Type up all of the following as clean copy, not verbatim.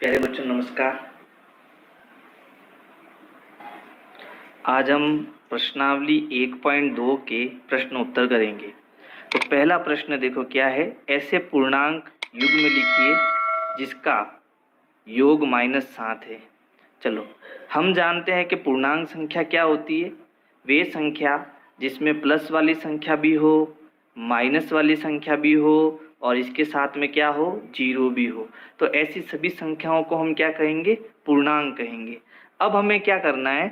प्यारे बच्चों नमस्कार। आज हम प्रश्नावली 1.2 के प्रश्न उत्तर करेंगे। तो पहला प्रश्न देखो क्या है, ऐसे पूर्णांक युग्म लिखिए जिसका योग -7 है। चलो हम जानते हैं कि पूर्णांक संख्या क्या होती है, वे संख्या जिसमें प्लस वाली संख्या भी हो, माइनस वाली संख्या भी हो और इसके साथ में क्या हो, जीरो भी हो। तो ऐसी सभी संख्याओं को हम क्या कहेंगे, पूर्णांक कहेंगे। अब हमें क्या करना है,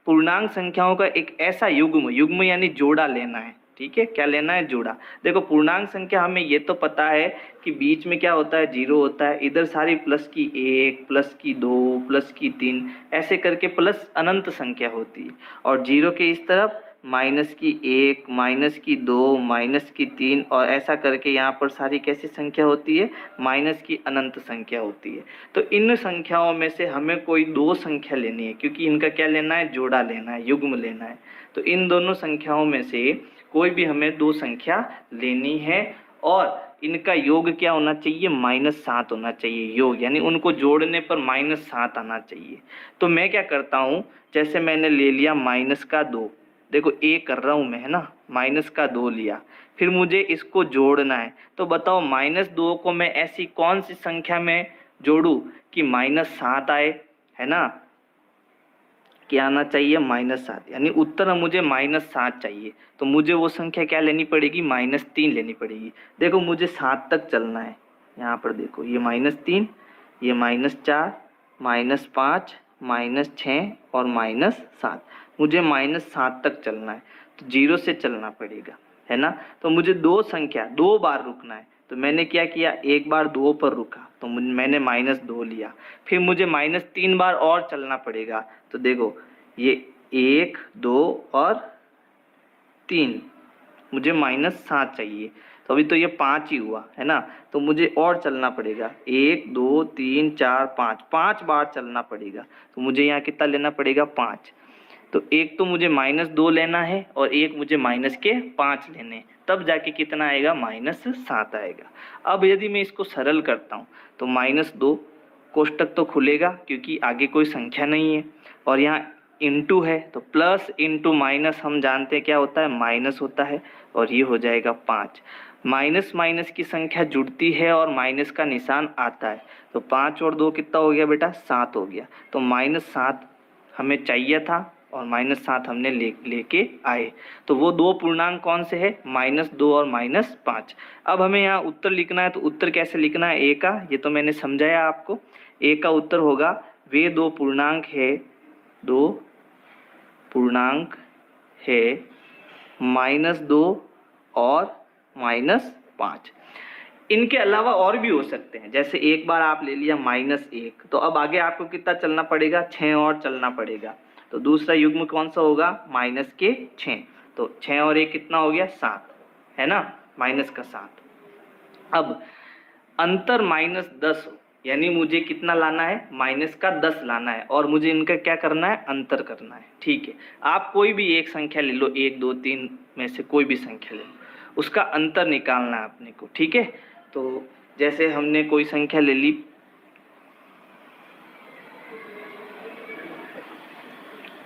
पूर्णांक संख्याओं का एक ऐसा युग्म, युग्म यानी जोड़ा लेना है। ठीक है, क्या लेना है, जोड़ा। देखो पूर्णांक संख्या हमें ये तो पता है कि बीच में क्या होता है, जीरो होता है। इधर सारी प्लस की 1, प्लस की 2, प्लस की 3 ऐसे करके प्लस अनंत संख्या होती है। और जीरो के इस तरफ माइनस की 1, माइनस की 2, माइनस की 3 और ऐसा करके यहाँ पर सारी कैसी संख्या होती है, माइनस की अनंत संख्या होती है। तो इन संख्याओं में से हमें कोई दो संख्या लेनी है, क्योंकि इनका क्या लेना है, जोड़ा लेना है, युग्म लेना है। तो इन दोनों संख्याओं में से कोई भी हमें दो संख्या लेनी है और इनका योग क्या होना चाहिए, -7 होना चाहिए। योग यानी उनको जोड़ने पर -7 आना चाहिए। तो मैं क्या करता हूँ, जैसे मैंने ले लिया -2, देखो ए कर रहा हूँ मैं, है ना, -2 लिया। फिर मुझे इसको जोड़ना है। तो बताओ -2 को मैं ऐसी कौन सी संख्या में जोड़ूं कि -7 आए, है ना। क्या आना चाहिए, -7, यानी उत्तर मुझे -7 चाहिए। तो मुझे वो संख्या क्या लेनी पड़ेगी, -3 लेनी पड़ेगी। देखो मुझे 7 तक चलना है। यहाँ पर देखो ये -3, ये -4, -5, -6 और -7। मुझे -7 तक चलना है, तो 0 से चलना पड़ेगा, है ना। तो मुझे दो संख्या, 2 बार रुकना है। तो मैंने क्या किया, एक बार 2 पर रुका तो मैंने -2 लिया। फिर मुझे -3 बार और चलना पड़ेगा। तो देखो ये 1, 2 और 3, मुझे -7 चाहिए। तो अभी तो ये 5 ही हुआ, है ना। तो मुझे और चलना पड़ेगा, 1, 2, 3, 4, 5, 5 बार चलना पड़ेगा। तो मुझे यहाँ कितना लेना पड़ेगा, 5। तो एक तो मुझे -2 लेना है और एक मुझे -5 लेने, तब जाके कितना आएगा, -7 आएगा। अब यदि मैं इसको सरल करता हूँ तो -2 कोष्टक तो खुलेगा क्योंकि आगे कोई संख्या नहीं है, और यहाँ इंटू है तो प्लस इंटू माइनस हम जानते हैं क्या होता है, माइनस होता है, और ये हो जाएगा 5। माइनस माइनस की संख्या जुड़ती है और माइनस का निशान आता है। तो 5 और 2 कितना हो गया बेटा, 7 हो गया। तो -7 हमें चाहिए था और -7 हमने लेके आए। तो वो दो पूर्णांक कौन से है, -2 और -5। अब हमें यहाँ उत्तर लिखना है। तो उत्तर कैसे लिखना है, ए का, ये तो मैंने समझाया आपको। ए का उत्तर होगा, वे दो पूर्णांक है, दो पूर्णांक है -2 और -5। इनके अलावा और भी हो सकते हैं, जैसे एक बार आप ले लिया -1, तो अब आगे आपको कितना चलना पड़ेगा, 6 और चलना पड़ेगा। तो दूसरा युग्म कौन सा होगा, -6। तो 6 और 1 कितना हो गया, 7, है ना, -7। अब अंतर -10 हो, यानी मुझे कितना लाना है, -10 लाना है, और मुझे इनका क्या करना है, अंतर करना है। ठीक है, आप कोई भी एक संख्या ले लो, 1, 2, 3 में से कोई भी संख्या ले लो, उसका अंतर निकालना है अपने को। ठीक है, तो जैसे हमने कोई संख्या ले ली,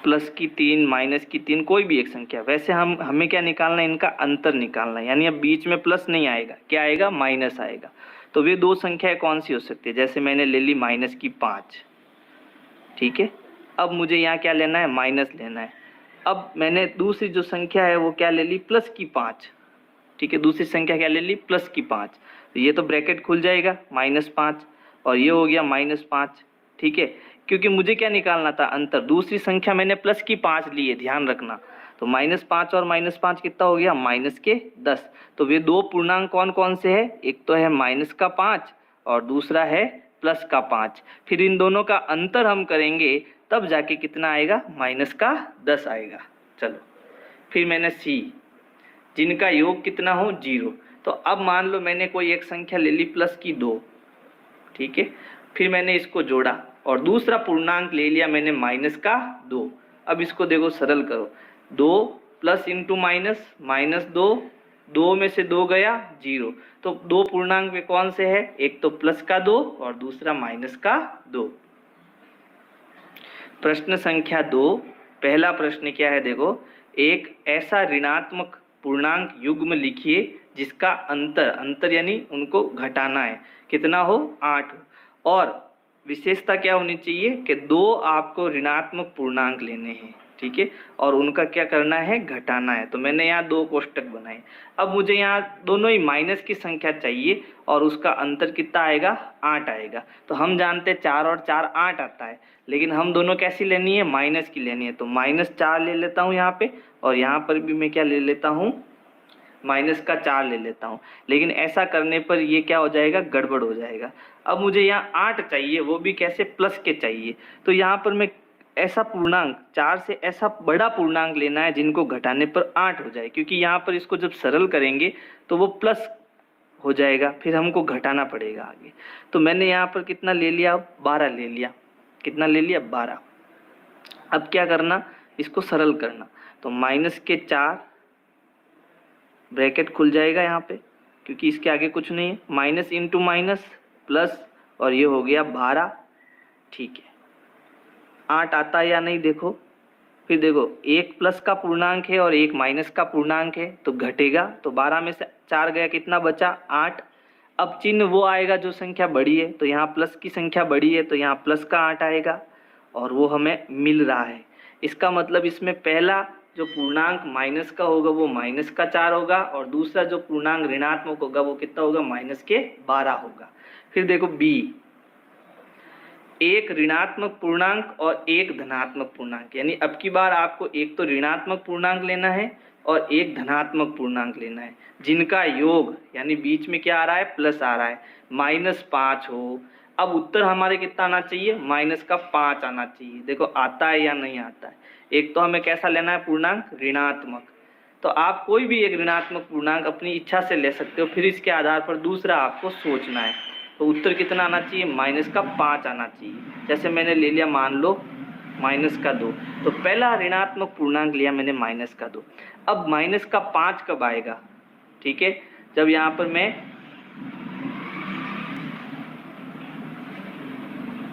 प्लस की 3, माइनस की 3, कोई भी एक संख्या। वैसे हमें क्या निकालना है, इनका अंतर निकालना है, यानी अब बीच में प्लस नहीं आएगा, क्या आएगा, माइनस आएगा। तो वे दो संख्याएं कौन सी हो सकती है, जैसे मैंने ले ली -5। ठीक है, अब मुझे यहाँ क्या लेना है, माइनस लेना है। अब मैंने दूसरी जो संख्या है वो क्या ले ली, +5। ठीक है, दूसरी संख्या क्या ले ली, +5। तो ये तो ब्रैकेट खुल जाएगा, -5, और ये हो गया -5। ठीक है, क्योंकि मुझे क्या निकालना था, अंतर। दूसरी संख्या मैंने +5 ली है, ध्यान रखना। तो -5 और -5 कितना हो गया, -10। तो वे दो पूर्णांक कौन कौन से है, एक तो है -5 और दूसरा है +5। फिर इन दोनों का अंतर हम करेंगे तब जाके कितना आएगा, -10 आएगा। चलो फिर मैंने सी, जिनका योग कितना हो, 0। तो अब मान लो मैंने कोई एक संख्या ले ली +2। ठीक है, फिर मैंने इसको जोड़ा और दूसरा पूर्णांक ले लिया मैंने -2। अब इसको देखो सरल करो, 2 प्लस इंटू माइनस, -2 2 में से 2 गया 0। तो दो पूर्णांक में कौन से है, एक तो प्लस का 2 और दूसरा माइनस का 2। प्रश्न संख्या 2, पहला प्रश्न क्या है देखो, एक ऐसा ऋणात्मक पूर्णांक युग्म लिखिए जिसका अंतर यानी उनको घटाना है, कितना हो 8 हो, और विशेषता क्या होनी चाहिए कि 2 आपको ऋणात्मक पूर्णांक लेने हैं, ठीक है, और उनका क्या करना है, घटाना है। तो मैंने यहाँ 2 कोष्टक बनाए। अब मुझे यहाँ दोनों ही माइनस की संख्या चाहिए और उसका अंतर कितना आएगा, 8 आएगा। तो हम जानते हैं 4 और 4 8 आता है, लेकिन हम दोनों कैसी लेनी है, माइनस की लेनी है। तो -4 ले लेता हूँ यहाँ पे, और यहाँ पर भी मैं क्या ले लेता हूँ, -4 ले लेता हूँ। लेकिन ऐसा करने पर ये क्या हो जाएगा, गड़बड़ हो जाएगा। अब मुझे यहाँ 8 चाहिए, वो भी कैसे, प्लस के चाहिए। तो यहाँ पर मैं ऐसा पूर्णांक 4 से ऐसा बड़ा पूर्णांक लेना है जिनको घटाने पर 8 हो जाए, क्योंकि यहाँ पर इसको जब सरल करेंगे तो वो प्लस हो जाएगा, फिर हमको घटाना पड़ेगा आगे। तो मैंने यहाँ पर कितना ले लिया, 12 ले लिया। कितना ले लिया, 12। अब क्या करना, इसको सरल करना। तो -4 ब्रैकेट खुल जाएगा यहाँ पे, क्योंकि इसके आगे कुछ नहीं है, माइनस इंटू माइनस प्लस, और ये हो गया 12, ठीक है। 8 आता है या नहीं देखो, फिर देखो एक प्लस का पूर्णांक है और एक माइनस का पूर्णांक है, तो घटेगा। तो 12 में से 4 गया, कितना बचा, 8। अब चिन्ह वो आएगा जो संख्या बड़ी है, तो यहाँ प्लस की संख्या बड़ी है, तो यहाँ प्लस का 8 आएगा, और वो हमें मिल रहा है। इसका मतलब इसमें पहला जो पूर्णांक माइनस का होगा वो -4 होगा, और दूसरा जो पूर्णांक ऋणात्मक होगा वो कितना होगा, -12 होगा। फिर देखो बी, एक ऋणात्मक पूर्णांक और एक धनात्मक पूर्णांक, यानी अब की बार आपको एक तो ऋणात्मक पूर्णांक लेना है और एक धनात्मक पूर्णांक लेना है, जिनका योग यानी बीच में क्या आ रहा है, प्लस आ रहा है, -5 हो। अब उत्तर हमारे कितना आना चाहिए, -5 आना चाहिए। देखो आता है या नहीं आता है। एक तो हमें कैसा लेना है पूर्णांक, ऋणात्मक। तो आप कोई भी एक ऋणात्मक पूर्णांक अपनी इच्छा से ले सकते हो, फिर इसके आधार पर दूसरा आपको सोचना है। तो उत्तर कितना आना चाहिए, -5 आना चाहिए। जैसे मैंने ले लिया, मान लो -2, तो पहला ऋणात्मक पूर्णांक लिया मैंने -2। अब -5 कब आएगा, ठीक है, जब यहाँ पर मैं,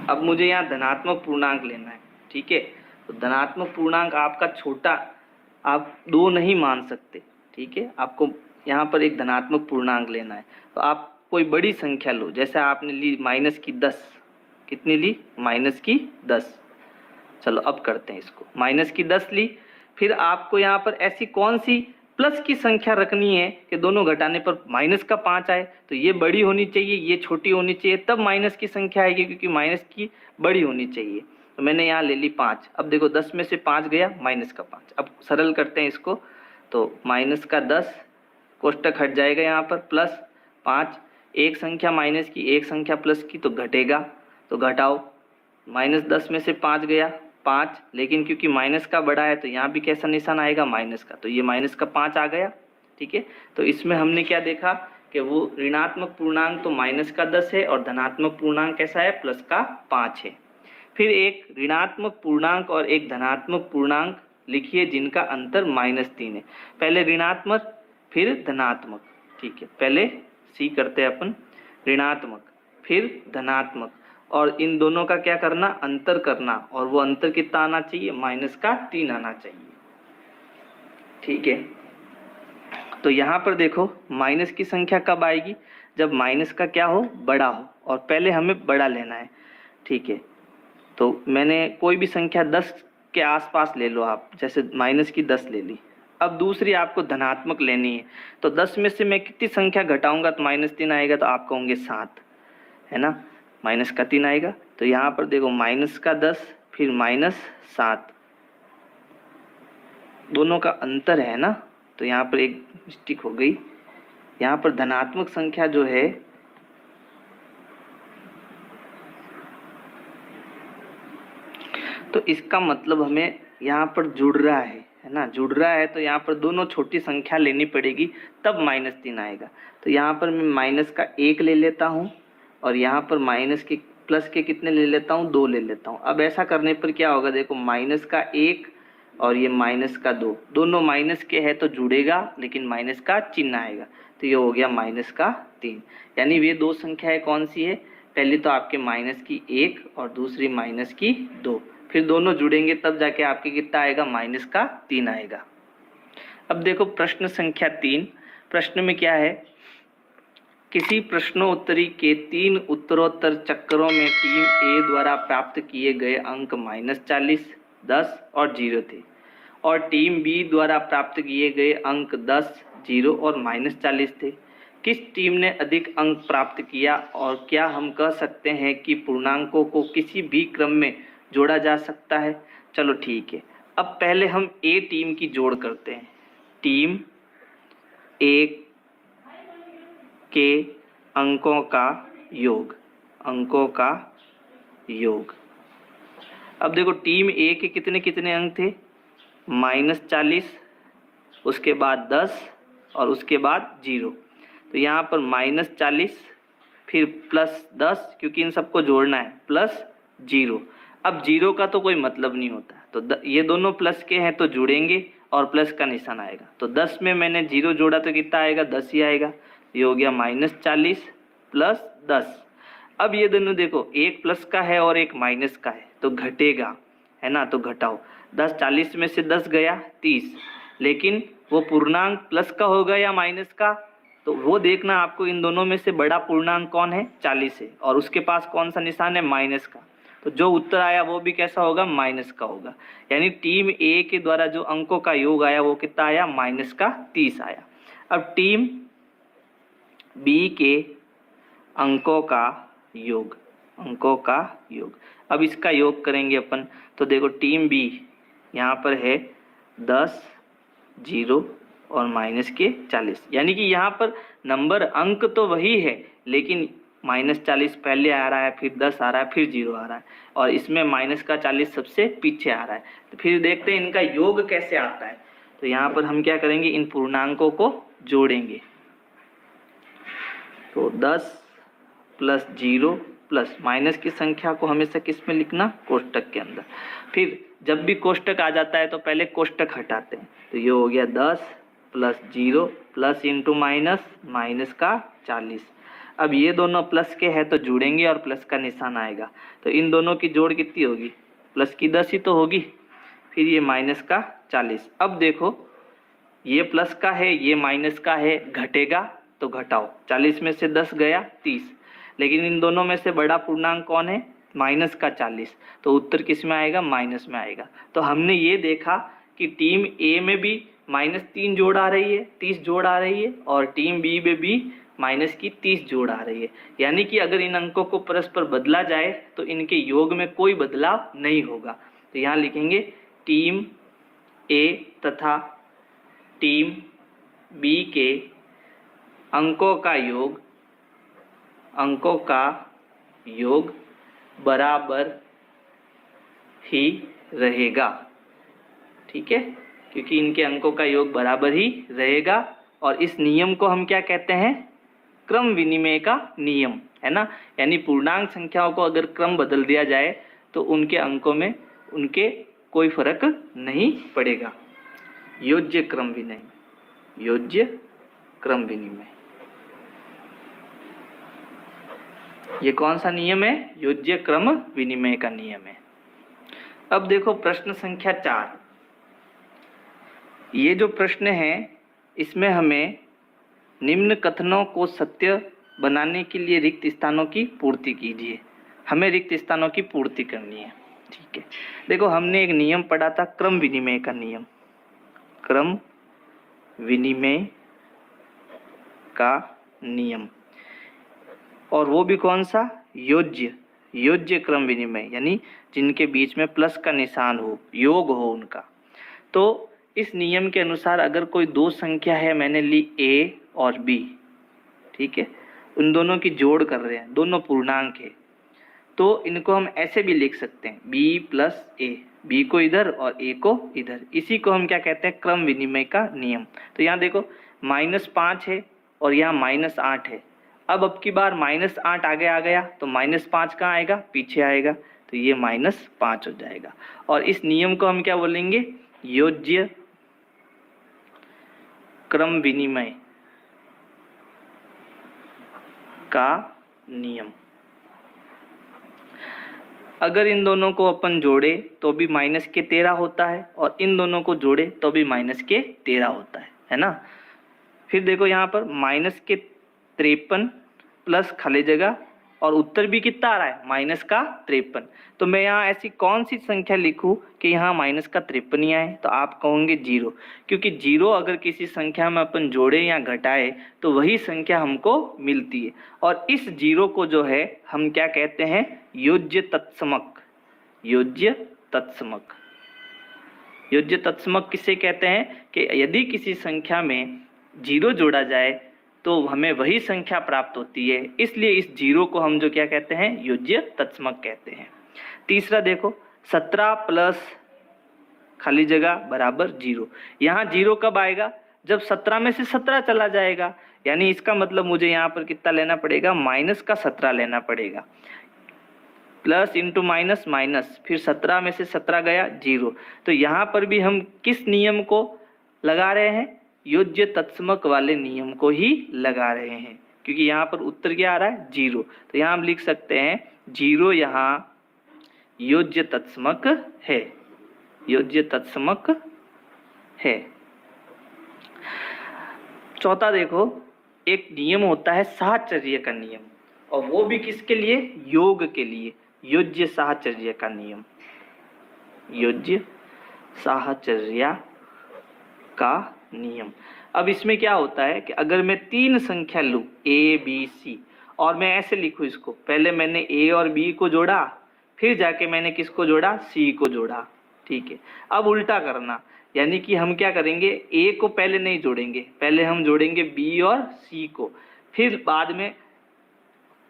अब मुझे यहाँ धनात्मक पूर्णांक लेना है, ठीक है। तो धनात्मक पूर्णांक आपका छोटा, आप 2 नहीं मान सकते, ठीक है। आपको यहाँ पर एक धनात्मक पूर्णांक लेना है, तो आप कोई बड़ी संख्या लो। जैसे आपने ली -10, कितनी ली, -10। चलो अब करते हैं इसको, -10 ली। फिर आपको यहाँ पर ऐसी कौन सी प्लस की संख्या रखनी है कि दोनों घटाने पर -5 आए। तो ये बड़ी होनी चाहिए, ये छोटी होनी चाहिए, तब माइनस की संख्या आएगी, क्योंकि माइनस की बड़ी होनी चाहिए। तो मैंने यहाँ ले ली 5। अब देखो 10 में से 5 गया, -5। अब सरल करते हैं इसको, तो -10 कोष्टक हट जाएगा यहाँ पर, +5, एक संख्या माइनस की एक संख्या प्लस की, तो घटेगा, तो घटाओ। -10 में से 5 गया, 5, लेकिन क्योंकि माइनस का बड़ा है तो यहाँ भी कैसा निशान आएगा, माइनस का, तो ये -5 आ गया, ठीक है। तो इसमें हमने क्या देखा कि वो ऋणात्मक पूर्णांक तो -10 है और धनात्मक पूर्णांक कैसा है, +5 है। फिर एक ऋणात्मक पूर्णांक और एक धनात्मक पूर्णांक लिखिए जिनका अंतर -3 है। पहले ऋणात्मक फिर धनात्मक, ठीक है। पहले सी करते हैं अपन, ऋणात्मक फिर धनात्मक, और इन दोनों का क्या करना, अंतर करना, और वो अंतर कितना आना चाहिए, -3 आना चाहिए, ठीक है। तो यहाँ पर देखो माइनस की संख्या कब आएगी, जब माइनस का क्या हो, बड़ा हो, और पहले हमें बड़ा लेना है, ठीक है। तो मैंने कोई भी संख्या 10 के आसपास ले लो आप, जैसे -10 ले ली। अब दूसरी आपको धनात्मक लेनी है, तो 10 में से मैं कितनी संख्या घटाऊंगा तो -3 आएगा, तो आप कहोगे 7, है ना, -3 आएगा। तो यहाँ पर देखो -10 फिर -7, दोनों का अंतर है ना, तो यहाँ पर एक मिस्टेक हो गई। यहाँ पर धनात्मक संख्या जो है, तो इसका मतलब हमें यहाँ पर जुड़ रहा है ना, जुड़ रहा है, तो यहाँ पर दोनों छोटी संख्या लेनी पड़ेगी, तब -3 आएगा। तो यहाँ पर मैं माइनस का 1 ले लेता हूँ, और यहाँ पर माइनस के प्लस के कितने ले लेता हूँ, 2 ले लेता हूँ। अब ऐसा करने पर क्या होगा, देखो -1 और ये माइनस का 2, दोनों माइनस के है तो जुड़ेगा लेकिन माइनस का चिन्ह आएगा, तो ये हो गया माइनस का 3। यानी ये दो संख्याएं कौन सी है, पहली तो आपके माइनस की 1 और दूसरी माइनस की 2, फिर दोनों जुड़ेंगे तब जाके आपके कितना आएगा, माइनस का 3 आएगा। अब देखो प्रश्न संख्या 3, प्रश्न में क्या है, किसी प्रश्नोत्तरी के 3 उत्तरोत्तर चक्करों में टीम ए द्वारा प्राप्त किए गए अंक -40, 10 और 0 थे और टीम बी द्वारा प्राप्त किए गए अंक 10, 0 और -40 थे। किस टीम ने अधिक अंक प्राप्त किया और क्या हम कह सकते हैं कि पूर्णांकों को किसी भी क्रम में जोड़ा जा सकता है? चलो ठीक है, अब पहले हम ए टीम की जोड़ करते हैं। टीम ए के अंकों का योग, अंकों का योग। अब देखो टीम ए के कितने कितने अंक थे, -40, उसके बाद 10 और उसके बाद 0। तो यहाँ पर -40 फिर +10, क्योंकि इन सबको जोड़ना है, +0। अब 0 का तो कोई मतलब नहीं होता, तो ये दोनों प्लस के हैं तो जुड़ेंगे और प्लस का निशान आएगा। तो 10 में मैंने 0 जोड़ा तो कितना आएगा, 10 ही आएगा। ये हो गया -40 + 10। अब ये दोनों देखो, एक प्लस का है और एक माइनस का है तो घटेगा, है ना, तो घटाओ। 10 40 में से 10 गया 30, लेकिन वो पूर्णांक प्लस का होगा या माइनस का, तो वो देखना आपको। इन दोनों में से बड़ा पूर्णांक कौन है, 40 है, और उसके पास कौन सा निशान है, माइनस का। तो जो उत्तर आया वो भी कैसा होगा, माइनस का होगा। यानी टीम ए के द्वारा जो अंकों का योग आया वो कितना आया, -30 आया। अब टीम बी के अंकों का योग, अंकों का योग, अब इसका योग करेंगे अपन। तो देखो टीम बी यहाँ पर है 10, 0 और -40, यानी कि यहाँ पर नंबर अंक तो वही है, लेकिन -40 पहले आ रहा है, फिर 10 आ रहा है, फिर 0 आ रहा है, और इसमें -40 सबसे पीछे आ रहा है। तो फिर देखते हैं इनका योग कैसे आता है। तो यहाँ पर हम क्या करेंगे, इन पूर्णांकों को जोड़ेंगे। तो 10 + 0 प्लस माइनस की संख्या को हमेशा किस में लिखना, कोष्टक के अंदर। फिर जब भी कोष्टक आ जाता है तो पहले कोष्टक हटाते हैं। तो ये हो गया 10 + 0 प्लस इंटू माइनस, माइनस का 40। अब ये दोनों प्लस के हैं तो जुड़ेंगे और प्लस का निशान आएगा। तो इन दोनों की जोड़ कितनी होगी, प्लस की 10 ही तो होगी। फिर ये माइनस का 40। अब देखो ये प्लस का है, ये माइनस का है, घटेगा तो घटाओ। 40 में से 10 गया 30, लेकिन इन दोनों में से बड़ा पूर्णांक कौन है, माइनस का 40। तो उत्तर किस में आएगा, माइनस में आएगा। तो हमने ये देखा कि टीम ए में भी -3 जोड़ आ रही है, 30 जोड़ आ रही है, और टीम बी में भी माइनस की 30 जोड़ आ रही है। यानी कि अगर इन अंकों को परस्पर बदला जाए तो इनके योग में कोई बदलाव नहीं होगा। तो यहाँ लिखेंगे टीम ए तथा टीम बी के अंकों का योग, अंकों का योग बराबर ही रहेगा। ठीक है, क्योंकि इनके अंकों का योग बराबर ही रहेगा। और इस नियम को हम क्या कहते हैं, क्रम विनिमय का नियम, है ना। यानी पूर्णांक संख्याओं को अगर क्रम बदल दिया जाए तो उनके अंकों में उनके कोई फर्क नहीं पड़ेगा। योज्य क्रम विनिमय, योज्य क्रम विनिमय, ये कौन सा नियम है, योज्य क्रम विनिमय का नियम है। अब देखो प्रश्न संख्या 4। ये जो प्रश्न है इसमें हमें निम्न कथनों को सत्य बनाने के लिए रिक्त स्थानों की पूर्ति कीजिए। हमें रिक्त स्थानों की पूर्ति करनी है। ठीक है, देखो हमने एक नियम पढ़ा था, क्रम विनिमय का नियम, क्रम विनिमय का नियम, और वो भी कौन सा, योज्य, योज्य क्रम विनिमय, यानी जिनके बीच में प्लस का निशान हो, योग हो उनका। तो इस नियम के अनुसार अगर कोई दो संख्या है, मैंने ली a और b, ठीक है, उन दोनों की जोड़ कर रहे हैं, दोनों पूर्णांक है, तो इनको हम ऐसे भी लिख सकते हैं b + a, b को इधर और a को इधर। इसी को हम क्या कहते हैं, क्रम विनिमय का नियम। तो यहाँ देखो -5 है और यहाँ -8 है। अब की बार -8 आगे आ गया तो -5 कहाँ आएगा, पीछे आएगा, तो ये -5 हो जाएगा। और इस नियम को हम क्या बोलेंगे, योज्य क्रम विनिमय का नियम। अगर इन दोनों को अपन जोड़े तो भी माइनस के 13 होता है और इन दोनों को जोड़े तो भी माइनस के 13 होता है ना। फिर देखो यहाँ पर माइनस के 53 प्लस खाली जगह और उत्तर भी कितना आ रहा है, माइनस का 53। तो मैं यहाँ ऐसी कौन सी संख्या लिखूं कि यहाँ माइनस का 53 ही आए? तो आप कहोगे 0, क्योंकि 0 अगर किसी संख्या में अपन जोड़े या घटाए तो वही संख्या हमको मिलती है। और इस 0 को जो है हम क्या कहते हैं, योज्य तत्समक। योज्य तत्समक, योज्य तत्समक किसे कहते हैं कि यदि किसी संख्या में 0 जोड़ा जाए तो हमें वही संख्या प्राप्त होती है, इसलिए इस 0 को हम जो क्या कहते हैं, योज्य तत्समक कहते हैं। तीसरा देखो 17 प्लस खाली जगह बराबर 0। यहाँ 0 कब आएगा, जब 17 में से 17 चला जाएगा, यानी इसका मतलब मुझे यहाँ पर कितना लेना पड़ेगा, माइनस का 17 लेना पड़ेगा। प्लस इंटू माइनस माइनस, फिर 17 में से 17 गया 0। तो यहाँ पर भी हम किस नियम को लगा रहे हैं, योज्य तत्समक वाले नियम को ही लगा रहे हैं, क्योंकि यहाँ पर उत्तर क्या आ रहा है, 0। तो यहाँ हम लिख सकते हैं 0 यहाँ योज्य तत्समक है, योज्य तत्समक है। चौथा देखो, एक नियम होता है साहचर्य का नियम, और वो भी किसके लिए, योग के लिए, योज्य साहचर्य का नियम। योज्य साहचर्य का नियम। अब इसमें क्या होता है कि अगर मैं 3 संख्या लूं A B C और मैं ऐसे लिखूं इसको, पहले मैंने A और B को जोड़ा, फिर जाके मैंने किसको जोड़ा, C को जोड़ा, ठीक है। अब उल्टा करना, यानी कि हम क्या करेंगे, A को पहले नहीं जोड़ेंगे, पहले हम जोड़ेंगे B और C को, फिर बाद में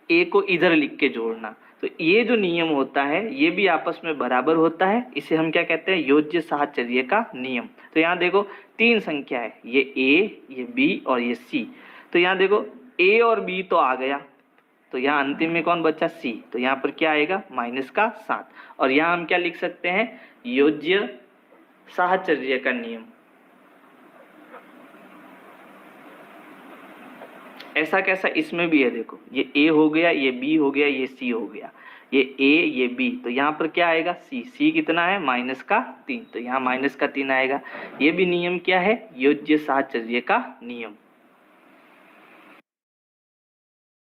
A को इधर लिख के जोड़ना। तो ये जो नियम होता है ये भी आपस में बराबर होता है, इसे हम क्या कहते हैं, योज्य साहचर्य का नियम। तो यहाँ देखो 3 संख्या है, ये A, ये B और ये C। तो यहाँ देखो A और B तो आ गया, तो यहाँ अंतिम में कौन बचा, C। तो यहाँ पर क्या आएगा, माइनस का 7। और यहाँ हम क्या लिख सकते हैं, योज्य साहचर्य का नियम। ऐसा कैसा, इसमें भी है, देखो ये A हो गया, ये B हो गया, ये C हो गया, ये A ये B, तो यहाँ पर क्या आएगा, C कितना है, माइनस का 3, तो यहाँ माइनस का 3 आएगा। ये भी नियम क्या है, योज्य साहचर्य का नियम।